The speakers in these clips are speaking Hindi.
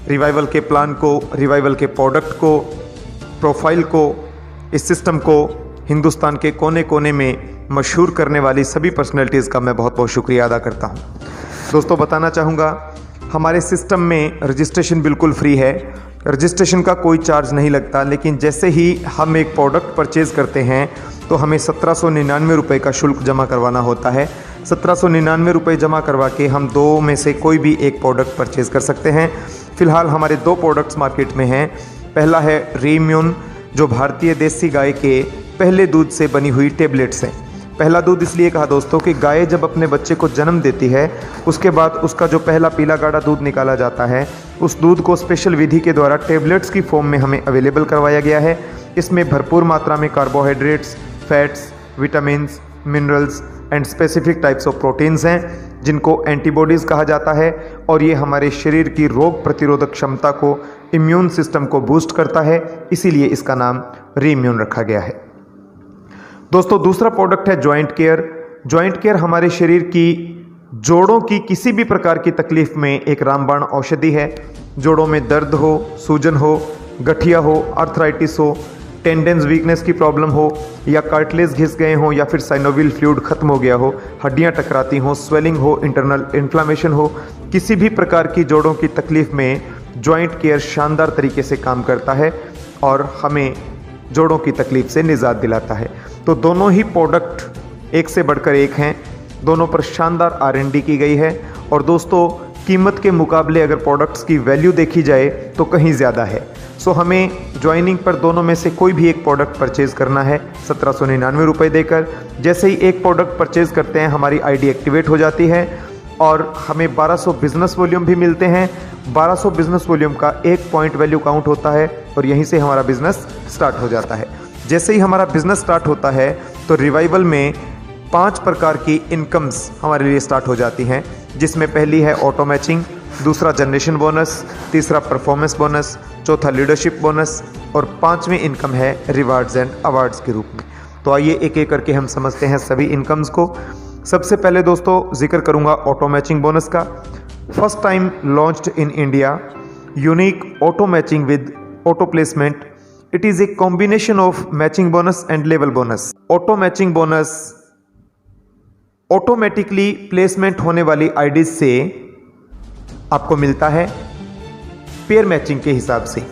रिवाइवल के प्लान को, रिवाइवल के प्रोडक्ट को, प्रोफाइल को, इस सिस्टम को हिंदुस्तान के कोने कोने में मशहूर करने वाली सभी पर्सनैलिटीज़ का मैं बहुत बहुत शुक्रिया अदा करता हूँ। दोस्तों बताना चाहूँगा, हमारे सिस्टम में रजिस्ट्रेशन बिल्कुल फ्री है, रजिस्ट्रेशन का कोई चार्ज नहीं लगता, लेकिन जैसे ही हम एक प्रोडक्ट परचेज़ करते हैं तो हमें 1799 रुपये का शुल्क जमा करवाना होता है। 1799 रुपये जमा करवा के हम दो में से कोई भी एक प्रोडक्ट परचेज़ कर सकते हैं। फ़िलहाल हमारे दो प्रोडक्ट्स मार्केट में हैं। पहला है रीइम्यून, जो भारतीय देसी गाय के पहले दूध से बनी हुई टेबलेट्स हैं। पहला दूध इसलिए कहा दोस्तों कि गाय जब अपने बच्चे को जन्म देती है, उसके बाद उसका जो पहला पीला गाढ़ा दूध निकाला जाता है, उस दूध को स्पेशल विधि के द्वारा टेबलेट्स की फॉर्म में हमें अवेलेबल करवाया गया है। इसमें भरपूर मात्रा में carbohydrates, fats, vitamins, minerals and specific types of proteins हैं, जिनको एंटीबॉडीज़ कहा जाता है, और ये हमारे शरीर की रोग प्रतिरोधक क्षमता को, इम्यून सिस्टम को बूस्ट करता है, इसीलिए इसका नाम रीइम्यून रखा गया है। दोस्तों दूसरा प्रोडक्ट है जॉइंट केयर। जॉइंट केयर हमारे शरीर की जोड़ों की किसी भी प्रकार की तकलीफ में एक रामबाण औषधि है। जोड़ों में दर्द हो, सूजन हो, गठिया हो, आर्थराइटिस हो, टेंडेंस वीकनेस की प्रॉब्लम हो, या कार्टिलेज घिस गए हों, या फिर साइनोवियल फ्लूइड खत्म हो गया हो, हड्डियां टकराती हों, स्वेलिंग हो, इंटरनल इन्फ्लामेशन हो, किसी भी प्रकार की जोड़ों की तकलीफ में जॉइंट केयर शानदार तरीके से काम करता है और हमें जोड़ों की तकलीफ से निजात दिलाता है। तो दोनों ही प्रोडक्ट एक से बढ़कर एक हैं, दोनों पर शानदार R&D की गई है, और दोस्तों कीमत के मुकाबले अगर प्रोडक्ट्स की वैल्यू देखी जाए तो कहीं ज़्यादा है। सो हमें ज्वाइनिंग पर दोनों में से कोई भी एक प्रोडक्ट परचेज़ करना है 1799 रुपये देकर। जैसे ही एक प्रोडक्ट परचेज़ करते हैं हमारी ID एक्टिवेट हो जाती है और हमें 1200 बिजनेस वॉल्यूम भी मिलते हैं। 1200 बिजनेस वॉल्यूम का एक पॉइंट वैल्यू काउंट होता है और यहीं से हमारा बिजनेस स्टार्ट हो जाता है। जैसे ही हमारा बिजनेस स्टार्ट होता है तो रिवाइवल में 5 प्रकार की इनकम्स हमारे लिए स्टार्ट हो जाती हैं, जिसमें पहली है ऑटो मैचिंग, दूसरा जनरेशन बोनस, तीसरा परफॉर्मेंस बोनस, चौथा लीडरशिप बोनस, और 5वीं इनकम है रिवार्ड्स एंड अवार्ड्स के रूप में। तो आइए एक एक करके हम समझते हैं सभी इनकम्स को। सबसे पहले दोस्तों जिक्र करूंगा ऑटो मैचिंग बोनस का। First time launched in India, unique auto matching with auto placement. It is a combination of matching bonus and level bonus. Auto matching bonus automatically placement होने वाली आईडीज से आपको मिलता है पेयर मैचिंग के हिसाब से,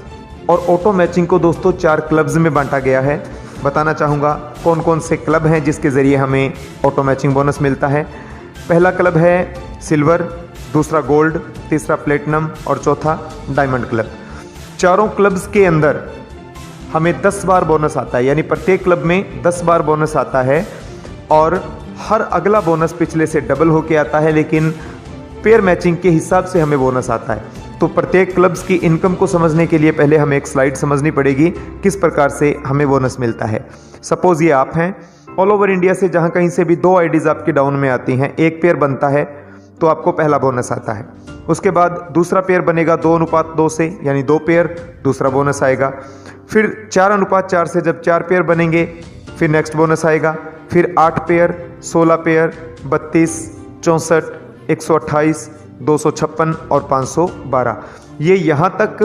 और ऑटो मैचिंग को दोस्तों 4 क्लब्स में बांटा गया है। बताना चाहूँगा कौन कौन से क्लब हैं जिसके ज़रिए हमें ऑटो मैचिंग बोनस मिलता है। पहला क्लब है सिल्वर, दूसरा गोल्ड, तीसरा प्लेटिनम और चौथा डायमंड क्लब। चारों क्लब्स के अंदर हमें 10 बार बोनस आता है, यानी प्रत्येक क्लब में 10 बार बोनस आता है, और हर अगला बोनस पिछले से डबल होके आता है, लेकिन पेयर मैचिंग के हिसाब से हमें बोनस आता है। तो प्रत्येक क्लब्स की इनकम को समझने के लिए पहले हमें एक स्लाइड समझनी पड़ेगी किस प्रकार से हमें बोनस मिलता है। सपोज ये आप हैं, ऑल ओवर इंडिया से जहाँ कहीं से भी 2 आईडीज़ आपकी डाउन में आती हैं, एक पेयर बनता है तो आपको पहला बोनस आता है। उसके बाद दूसरा पेयर बनेगा 2:2 से, यानी 2 पेयर, दूसरा बोनस आएगा। फिर 4:4 से जब 4 पेयर बनेंगे फिर नेक्स्ट बोनस आएगा। फिर 8 पेयर, 16 पेयर, 32, 64, 128, 256 और 512, ये यहाँ तक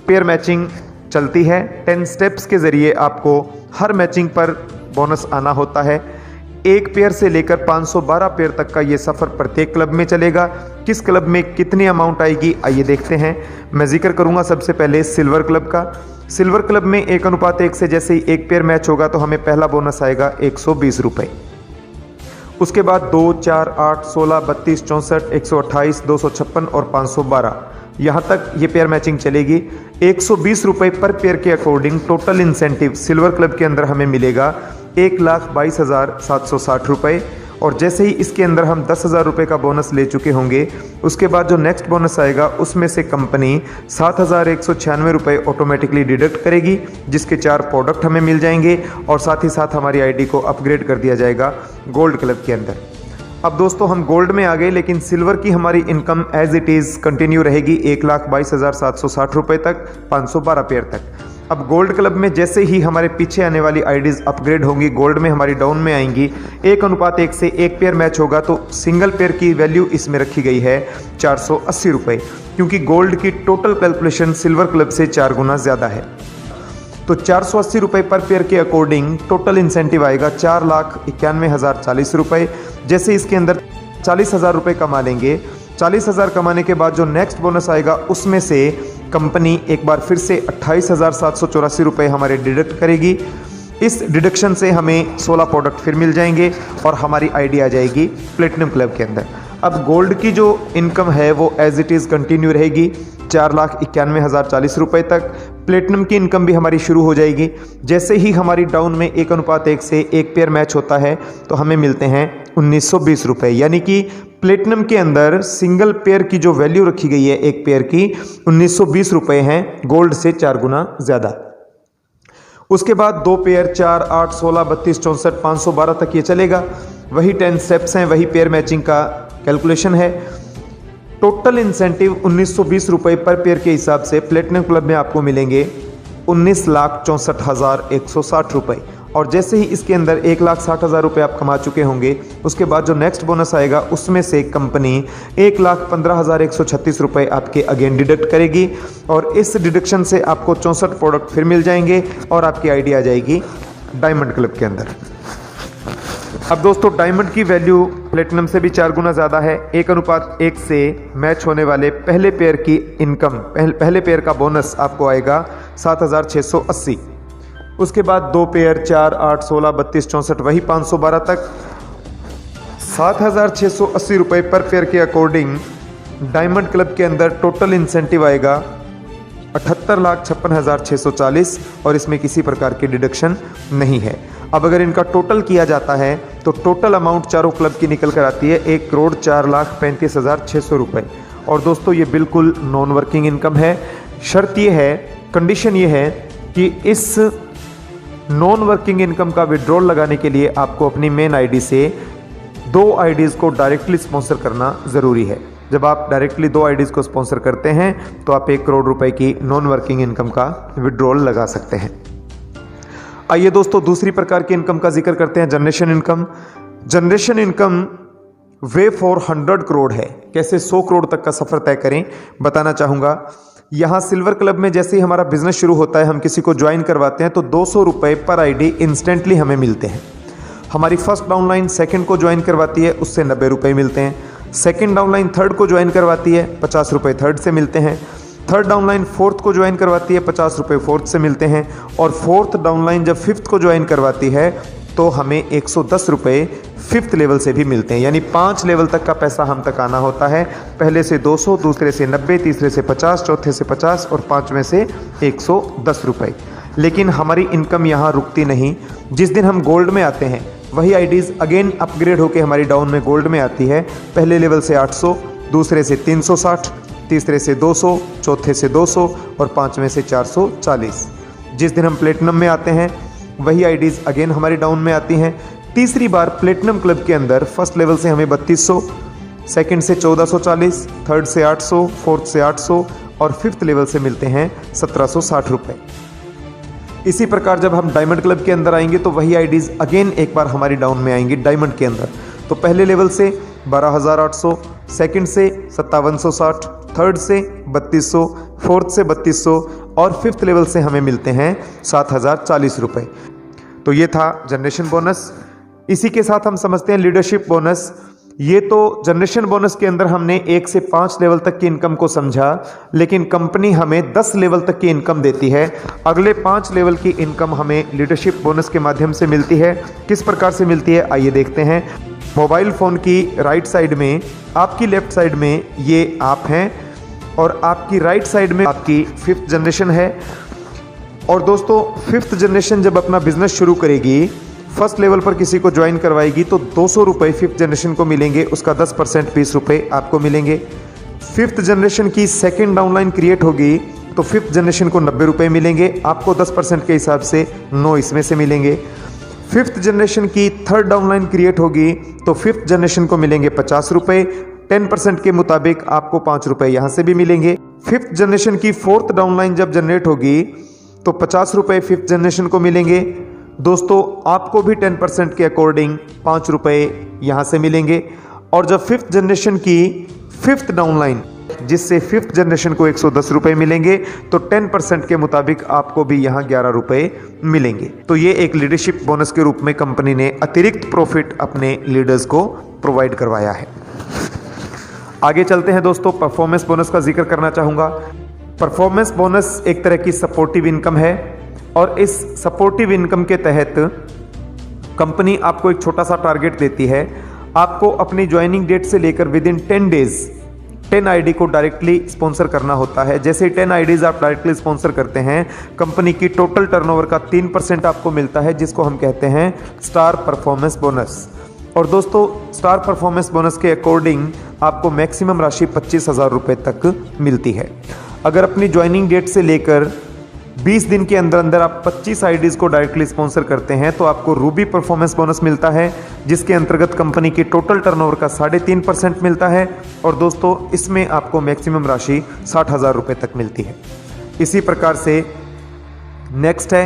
पेयर मैचिंग चलती है। 10 स्टेप्स के ज़रिए आपको हर मैचिंग पर बोनस आना होता है। एक पेयर से लेकर 512 पेयर तक का ये सफ़र प्रत्येक क्लब में चलेगा। किस क्लब में कितनी अमाउंट आएगी आइए देखते हैं। मैं जिक्र करूंगा सबसे पहले सिल्वर क्लब का। सिल्वर क्लब में 1:1 से जैसे ही एक पेयर मैच होगा तो हमें पहला बोनस आएगा 120 रुपये। उसके बाद 2, 4, 8, 16, 32, 64, 128, 256 और 512, यहाँ तक ये पेयर मैचिंग चलेगी। 120 रुपये पर पेयर के according total incentive silver club के अंदर हमें मिलेगा 1,22,760 रुपये। और जैसे ही इसके अंदर हम 10,000 रुपये का बोनस ले चुके होंगे, उसके बाद जो नेक्स्ट बोनस आएगा उसमें से कंपनी 7,196 रुपये ऑटोमेटिकली डिडक्ट करेगी, जिसके 4 प्रोडक्ट हमें मिल जाएंगे और साथ ही साथ हमारी आईडी को अपग्रेड कर दिया जाएगा गोल्ड क्लब के अंदर। अब दोस्तों हम गोल्ड में आ गए, लेकिन सिल्वर की हमारी income as it is continue रहेगी 1,22,760 रुपये तक, 512 पेयर तक। अब गोल्ड क्लब में जैसे ही हमारे पीछे आने वाली आईडीज़ अपग्रेड होंगी, गोल्ड में हमारी डाउन में आएंगी, 1:1 से एक पेयर मैच होगा तो सिंगल पेयर की वैल्यू इसमें रखी गई है 480 रुपये। क्योंकि गोल्ड की टोटल कैलकुलेशन सिल्वर क्लब से 4 गुना ज़्यादा है। तो 480 रुपये पर पेयर के अकॉर्डिंग टोटल इंसेंटिव आएगा 4,91,040 रुपये। जैसे इसके अंदर 40,000 रुपये कमा लेंगे, 40,000 कमाने के बाद जो नेक्स्ट बोनस आएगा उसमें से कंपनी एक बार फिर से 28,784 रुपये हमारे डिडक्ट करेगी। इस डिडक्शन से हमें 16 प्रोडक्ट फिर मिल जाएंगे और हमारी आईडी आ जाएगी प्लेटिनम क्लब के अंदर। अब गोल्ड की जो इनकम है वो एज इट इज़ कंटिन्यू रहेगी 4,91,040 रुपये तक। प्लेटिनम की इनकम भी हमारी शुरू हो जाएगी। जैसे ही हमारी डाउन में 1:1 से 1 पेयर मैच होता है तो हमें मिलते हैं 1920 रुपये। यानी कि प्लेटिनम के अंदर सिंगल पेयर की जो वैल्यू रखी गई है एक पेयर की 1920 रुपये हैं, गोल्ड से 4 गुना ज़्यादा। उसके बाद 2 पेयर 4, 8, 16, 32, 64, 512 तक ये चलेगा। वही 10 स्टेप्स हैं, वही पेयर मैचिंग का कैलकुलेशन है। टोटल इंसेंटिव 1920 रुपये पर पेयर के हिसाब से प्लेटिनम क्लब में आपको मिलेंगे 19,64,160 रुपये। और जैसे ही इसके अंदर 1,60,000 रुपये आप कमा चुके होंगे, उसके बाद जो नेक्स्ट बोनस आएगा उसमें से कंपनी 1,15,136 रुपये आपके अगेन डिडक्ट करेगी और इस डिडक्शन से आपको 64 प्रोडक्ट फिर मिल जाएंगे और आपकी आईडी आ जाएगी डायमंड क्लब के अंदर। अब दोस्तों डायमंड की वैल्यू प्लेटिनम से भी 4 गुना ज़्यादा है। 1:1 से मैच होने वाले पहले पेयर की इनकम, पहले पेयर का बोनस आपको आएगा 7,680। उसके बाद 2 पेयर 4, 8, 16, 32, 64 वही 512 तक। 7,680 रुपये पर पेयर के अकॉर्डिंग डायमंड क्लब के अंदर टोटल इंसेंटिव आएगा 78,56,640 और इसमें किसी प्रकार की डिडक्शन नहीं है। अब अगर इनका टोटल किया जाता है तो टोटल अमाउंट चारों क्लब की निकल कर आती है 1,04,35,600 रुपये। और दोस्तों ये बिल्कुल नॉन वर्किंग इनकम है। शर्त ये है, कंडीशन ये है कि इस नॉन वर्किंग इनकम का विड्रॉल लगाने के लिए आपको अपनी मेन आईडी से 2 आईडीज़ को डायरेक्टली स्पॉन्सर करना ज़रूरी है। जब आप डायरेक्टली 2 आईडीज़ को स्पॉन्सर करते हैं तो आप 1 करोड़ रुपए की नॉन वर्किंग इनकम का विड्रॉल लगा सकते हैं। आइए दोस्तों दूसरी प्रकार की इनकम का जिक्र करते हैं, generation income. Generation income way for 100 crore है। कैसे 100 करोड़ तक का सफ़र तय करें बताना चाहूँगा। यहाँ सिल्वर क्लब में जैसे ही हमारा बिजनेस शुरू होता है, हम किसी को ज्वाइन करवाते हैं तो 200 रुपये पर आईडी इंस्टेंटली हमें मिलते हैं। हमारी फर्स्ट डाउनलाइन सेकंड को ज्वाइन करवाती है, उससे 90 रुपये मिलते हैं। सेकंड डाउनलाइन थर्ड को ज्वाइन करवाती है, 50 रुपये थर्ड से मिलते हैं। थर्ड डाउनलाइन फोर्थ को ज्वाइन करवाती है, 50 रुपये फोर्थ से मिलते हैं। और फोर्थ डाउनलाइन जब फिफ्थ को ज्वाइन करवाती है तो हमें 110 रुपये फिफ्थ लेवल से भी मिलते हैं। यानी 5 लेवल तक का पैसा हम तक आना होता है। पहले से 200, दूसरे से 90, तीसरे से 50, चौथे से 50 और 5वें से 110 रुपये। लेकिन हमारी इनकम यहाँ रुकती नहीं। जिस दिन हम गोल्ड में आते हैं वही आईडीज़ अगेन अपग्रेड होकर हमारी डाउन में गोल्ड में आती है। पहले लेवल से 800, दूसरे से 360, तीसरे से 200, चौथे से 200 और 5वें से 440। जिस दिन हम प्लेटिनम में आते हैं वही आईडीज़ अगेन हमारी डाउन में आती हैं। तीसरी बार प्लेटिनम क्लब के अंदर फर्स्ट लेवल से हमें 3200, सेकंड से 1440, थर्ड से 800, फोर्थ से 800 और फिफ्थ लेवल से मिलते हैं 1760 रुपये। इसी प्रकार जब हम डायमंड क्लब के अंदर आएंगे तो वही आईडीज़ अगेन एक बार हमारी डाउन में आएंगी डायमंड के अंदर। तो पहले लेवल से 12,800, सेकंड से 5760, थर्ड से 3200, फोर्थ से 3200 और फिफ्थ लेवल से हमें मिलते हैं 7,040 रुपये। तो ये था जनरेशन बोनस। इसी के साथ हम समझते हैं लीडरशिप बोनस। ये तो जनरेशन बोनस के अंदर हमने 1 से 5 लेवल तक की इनकम को समझा, लेकिन कंपनी हमें 10 लेवल तक की इनकम देती है। अगले 5 लेवल की इनकम हमें लीडरशिप बोनस के माध्यम से मिलती है। किस प्रकार से मिलती है आइए देखते हैं। मोबाइल फ़ोन की राइट साइड में, आपकी लेफ्ट साइड में ये आप हैं और आपकी राइट साइड में आपकी 5th जनरेशन है। और दोस्तों 5th जनरेशन जब अपना बिजनेस शुरू करेगी, फर्स्ट लेवल पर किसी को ज्वाइन करवाएगी तो 200 रुपये 5th जनरेशन को मिलेंगे, उसका 10% 20 रुपये आपको मिलेंगे। 5th जनरेशन की सेकंड डाउनलाइन क्रिएट होगी तो 5th जनरेशन को 90 रुपये मिलेंगे, आपको 10% के हिसाब से 9 इसमें से मिलेंगे। 5th जनरेशन की थर्ड डाउनलाइन क्रिएट होगी तो 5th जनरेशन को मिलेंगे 50 रुपये, 10% के मुताबिक आपको 5 रुपये यहाँ से भी मिलेंगे। 5th जनरेशन की 4th डाउनलाइन जब जनरेट होगी तो 50 रुपये 5th जनरेशन को मिलेंगे। दोस्तों आपको भी 10% के अकॉर्डिंग 5 रुपये यहाँ से मिलेंगे। और जब 5th जनरेशन की 5th डाउनलाइन जिससे 5th जनरेशन को 110 रुपये मिलेंगे, तो 10% के मुताबिक आपको भी यहाँ 11 रुपये मिलेंगे। तो ये एक लीडरशिप बोनस के रूप में कंपनी ने अतिरिक्त प्रॉफिट अपने लीडर्स को प्रोवाइड करवाया है। आगे चलते हैं दोस्तों, परफॉर्मेंस बोनस का जिक्र करना चाहूँगा। परफॉर्मेंस बोनस एक तरह की सपोर्टिव इनकम है और इस सपोर्टिव इनकम के तहत कंपनी आपको एक छोटा सा टारगेट देती है। आपको अपनी ज्वाइनिंग डेट से लेकर विद इन 10 डेज 10 आईडी को डायरेक्टली स्पॉन्सर करना होता है। जैसे 10 आईडीज आप डायरेक्टली स्पॉन्सर करते हैं, कंपनी की टोटल टर्नओवर का 3% आपको मिलता है, जिसको हम कहते हैं स्टार परफॉर्मेंस बोनस। और दोस्तों, स्टार परफॉर्मेंस बोनस के अकॉर्डिंग आपको मैक्सिमम राशि 25,000 रुपये तक मिलती है। अगर अपनी ज्वाइनिंग डेट से लेकर 20 दिन के अंदर अंदर आप 25 आईडीज़ को डायरेक्टली स्पॉन्सर करते हैं तो आपको रूबी परफॉर्मेंस बोनस मिलता है, जिसके अंतर्गत कंपनी की टोटल टर्नओवर का 3.5% मिलता है। और दोस्तों, इसमें आपको मैक्सिमम राशि 60,000 रुपये तक मिलती है। इसी प्रकार से नेक्स्ट है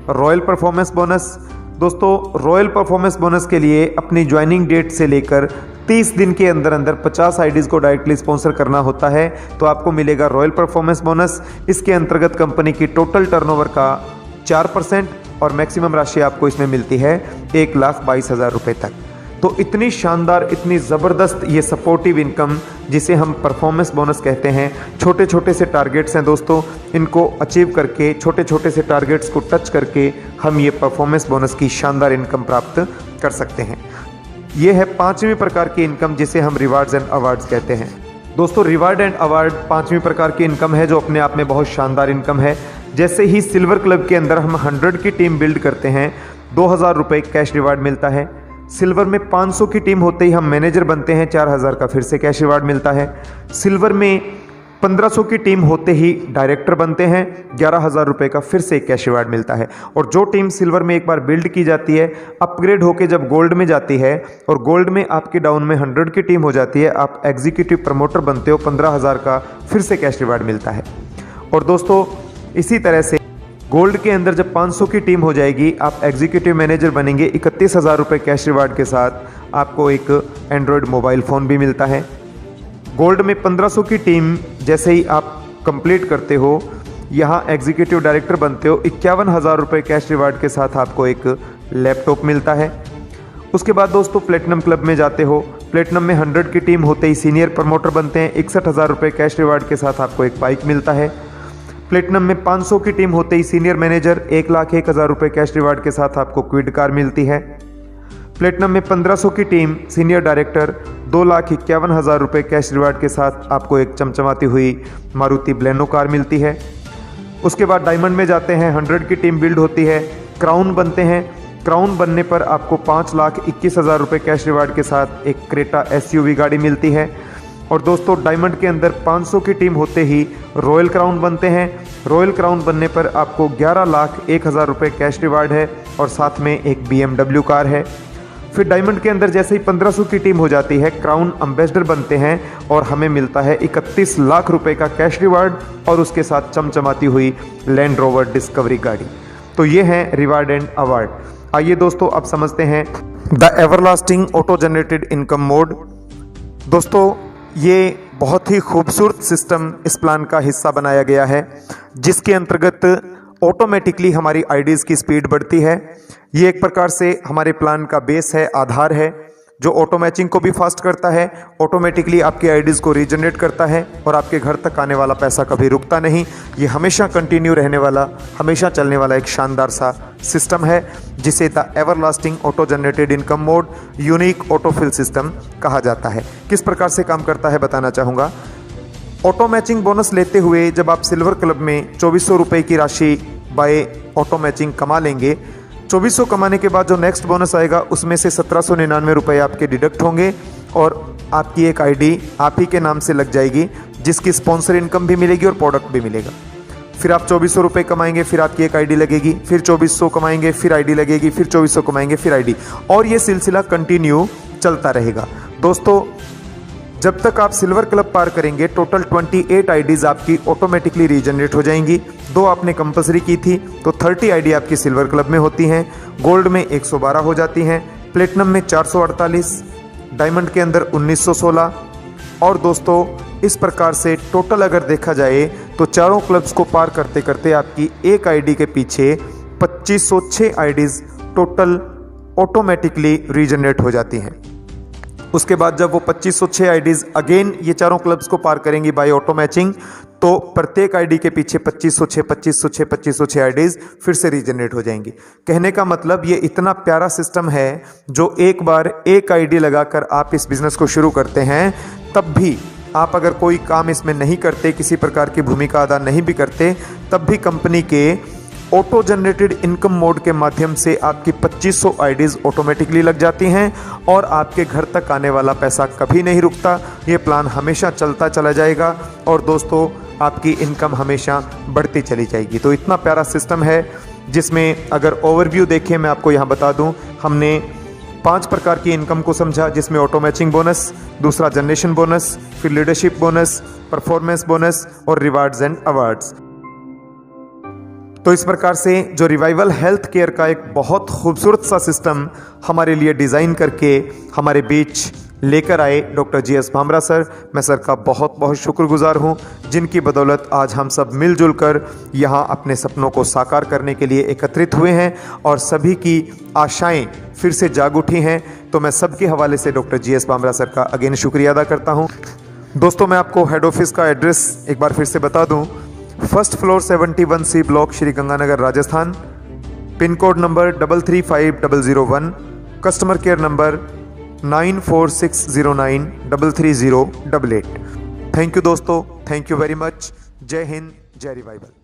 रॉयल परफॉर्मेंस बोनस। दोस्तों, रॉयल परफॉर्मेंस बोनस के लिए अपनी ज्वाइनिंग डेट से लेकर 30 दिन के अंदर अंदर 50 आईडीज़ को डायरेक्टली स्पॉन्सर करना होता है, तो आपको मिलेगा रॉयल परफॉर्मेंस बोनस। इसके अंतर्गत कंपनी की टोटल टर्नओवर का 4% और मैक्सिमम राशि आपको इसमें मिलती है 1,22,000 रुपये तक। तो इतनी शानदार, इतनी ज़बरदस्त ये सपोर्टिव इनकम, जिसे हम परफॉर्मेंस बोनस कहते हैं, छोटे छोटे से टारगेट्स हैं दोस्तों, इनको अचीव करके, छोटे छोटे से टारगेट्स को टच करके हम ये परफॉर्मेंस बोनस की शानदार इनकम प्राप्त कर सकते हैं। ये है 5वीं प्रकार की इनकम, जिसे हम रिवार्ड्स एंड अवार्ड्स कहते हैं। दोस्तों, रिवार्ड एंड अवार्ड 5वीं प्रकार की इनकम है, जो अपने आप में बहुत शानदार इनकम है। जैसे ही सिल्वर क्लब के अंदर हम 100 की टीम बिल्ड करते हैं, 2,000 रुपये कैश रिवार्ड मिलता है। सिल्वर में 500 की टीम होते ही हम मैनेजर बनते हैं, 4,000 का फिर से कैश रिवार्ड मिलता है। सिल्वर में 1500 की टीम होते ही डायरेक्टर बनते हैं, 11,000 रुपये का फिर से कैश रिवार्ड मिलता है। और जो टीम सिल्वर में एक बार बिल्ड की जाती है, अपग्रेड होकर जब गोल्ड में जाती है और गोल्ड में आपकी डाउन में 100 की टीम हो जाती है, आप एग्जीक्यूटिव प्रमोटर बनते हो, 15,000 का फिर से कैश रिवार्ड मिलता है। और दोस्तों, इसी तरह से गोल्ड के अंदर जब 500 की टीम हो जाएगी, आप एग्जीक्यूटिव मैनेजर बनेंगे, 31,000 रुपये कैश रिवार्ड के साथ आपको एक एंड्रॉयड मोबाइल फ़ोन भी मिलता है। गोल्ड में 1500 की टीम जैसे ही आप कंप्लीट करते हो, यहाँ एग्जीक्यूटिव डायरेक्टर बनते हो, 51,000 रुपये कैश रिवार्ड के साथ आपको एक लैपटॉप मिलता है। उसके बाद दोस्तों, प्लेटिनम क्लब में जाते हो, प्लेटिनम में 100 की टीम होते ही सीनियर प्रमोटर बनते हैं, 61,000 रुपये कैश रिवार्ड के साथ आपको एक बाइक मिलता है। प्लेटिनम में 500 की टीम होते ही सीनियर मैनेजर, 1,01,000 रुपये कैश रिवार्ड के साथ आपको क्विड कार मिलती है। प्लेटिनम में 1500 की टीम सीनियर डायरेक्टर, 2,51,000 रुपये कैश रिवार्ड के साथ आपको एक चमचमाती हुई मारुति बलेनो कार मिलती है। उसके बाद डायमंड में जाते हैं, 100 की टीम बिल्ड होती है, क्राउन बनते हैं। क्राउन बनने पर आपको 5,21,000 रुपये कैश रिवार्ड के साथ एक क्रेटा SUV गाड़ी मिलती है। और दोस्तों, डायमंड के अंदर 500 की टीम होते ही रॉयल क्राउन बनते हैं। रॉयल क्राउन बनने पर आपको 11,01,000 रुपये कैश रिवार्ड है और साथ में एक BMW कार है। फिर डायमंड के अंदर जैसे ही 1500 की टीम हो जाती है, क्राउन एम्बेसडर बनते हैं और हमें मिलता है 31 लाख रुपए का कैश रिवार्ड और उसके साथ चमचमाती हुई लैंड रोवर डिस्कवरी गाड़ी। तो ये है रिवार्ड एंड अवार्ड। आइए दोस्तों, अब समझते हैं the everlasting auto generated income mode. दोस्तों, ये बहुत ही खूबसूरत सिस्टम इस प्लान का हिस्सा बनाया गया है, जिसके अंतर्गत ऑटोमेटिकली हमारी आईडीज़ की स्पीड बढ़ती है। ये एक प्रकार से हमारे प्लान का बेस है, आधार है, जो ऑटो मैचिंग को भी फास्ट करता है, ऑटोमेटिकली आपके आईडीज़ को रीजनरेट करता है और आपके घर तक आने वाला पैसा कभी रुकता नहीं। ये हमेशा कंटिन्यू रहने वाला, हमेशा चलने वाला एक शानदार सा सिस्टम है, जिसे the everlasting auto generated income mode unique autofill system कहा जाता है। किस प्रकार से काम करता है बताना चाहूँगा। ऑटो मैचिंग बोनस लेते हुए जब आप सिल्वर क्लब में 2400 रुपये की राशि बाय ऑटो मैचिंग कमा लेंगे, 2400 कमाने के बाद जो नेक्स्ट बोनस आएगा उसमें से 1799 रुपये आपके डिडक्ट होंगे और आपकी एक आईडी आप ही के नाम से लग जाएगी, जिसकी स्पॉन्सर इनकम भी मिलेगी और प्रोडक्ट भी मिलेगा। फिर आप 2400 रुपये कमाएंगे, फिर आपकी एक आईडी लगेगी, फिर 2400 कमाएंगे, फिर आईडी लगेगी, फिर 2400 कमाएंगे, फिर आईडी, और ये सिलसिला कंटिन्यू चलता रहेगा। दोस्तों, जब तक आप सिल्वर क्लब पार करेंगे, टोटल 28 आईडीज़ आपकी ऑटोमेटिकली रीजनरेट हो जाएंगी। 2 आपने कंपलसरी की थी, तो 30 आईडी आपकी सिल्वर क्लब में होती हैं, गोल्ड में 112 हो जाती हैं, प्लेटिनम में 448, डायमंड के अंदर 1916, और दोस्तों इस प्रकार से टोटल अगर देखा जाए तो चारों क्लब्स को पार करते करते आपकी एक आईडी के पीछे 2506 आईडीज़ टोटल ऑटोमेटिकली रीजनरेट हो जाती हैं। उसके बाद जब वो 2506 आईडीज़ अगेन ये चारों क्लब्स को पार करेंगी बाय ऑटो मैचिंग, तो प्रत्येक आईडी के पीछे 2506 आईडीज़ फिर से रीजनरेट हो जाएंगी। कहने का मतलब ये इतना प्यारा सिस्टम है, जो एक बार एक आईडी लगाकर आप इस बिज़नेस को शुरू करते हैं, तब भी आप अगर कोई काम इसमें नहीं करते, किसी प्रकार की भूमिका अदा नहीं भी करते, तब भी कंपनी के ऑटो जनरेटेड इनकम मोड के माध्यम से आपकी 2500 आईडीज़ ऑटोमेटिकली लग जाती हैं और आपके घर तक आने वाला पैसा कभी नहीं रुकता। ये प्लान हमेशा चलता चला जाएगा और दोस्तों आपकी इनकम हमेशा बढ़ती चली जाएगी। तो इतना प्यारा सिस्टम है, जिसमें अगर ओवरव्यू देखें मैं आपको यहाँ बता दूँ, हमने 5 प्रकार की इनकम को समझा, जिसमें ऑटो मैचिंग बोनस, दूसरा जनरेशन बोनस, फिर लीडरशिप बोनस, परफॉर्मेंस बोनस और रिवार्ड्स एंड अवार्ड्स। तो इस प्रकार से जो रिवाइवल हेल्थ केयर का एक बहुत खूबसूरत सा सिस्टम हमारे लिए डिज़ाइन करके हमारे बीच लेकर आए डॉक्टर GS भामरा सर, मैं सर का बहुत बहुत शुक्रगुजार हूँ, जिनकी बदौलत आज हम सब मिलजुल कर यहाँ अपने सपनों को साकार करने के लिए एकत्रित हुए हैं और सभी की आशाएं फिर से जाग उठी हैं। तो मैं सबके हवाले से डॉक्टर GS भामरा सर का अगेन शुक्रिया अदा करता हूँ। दोस्तों मैं आपको हेड ऑफिस का एड्रेस एक बार फिर से बता दूँ, 1st floor 71C block, Shri Ganganagar, Rajasthan, pin code number 335001, customer care number 9460933088। Thank you दोस्तों, थैंक यू वेरी मच। जय हिंद, जय रिवाइवल।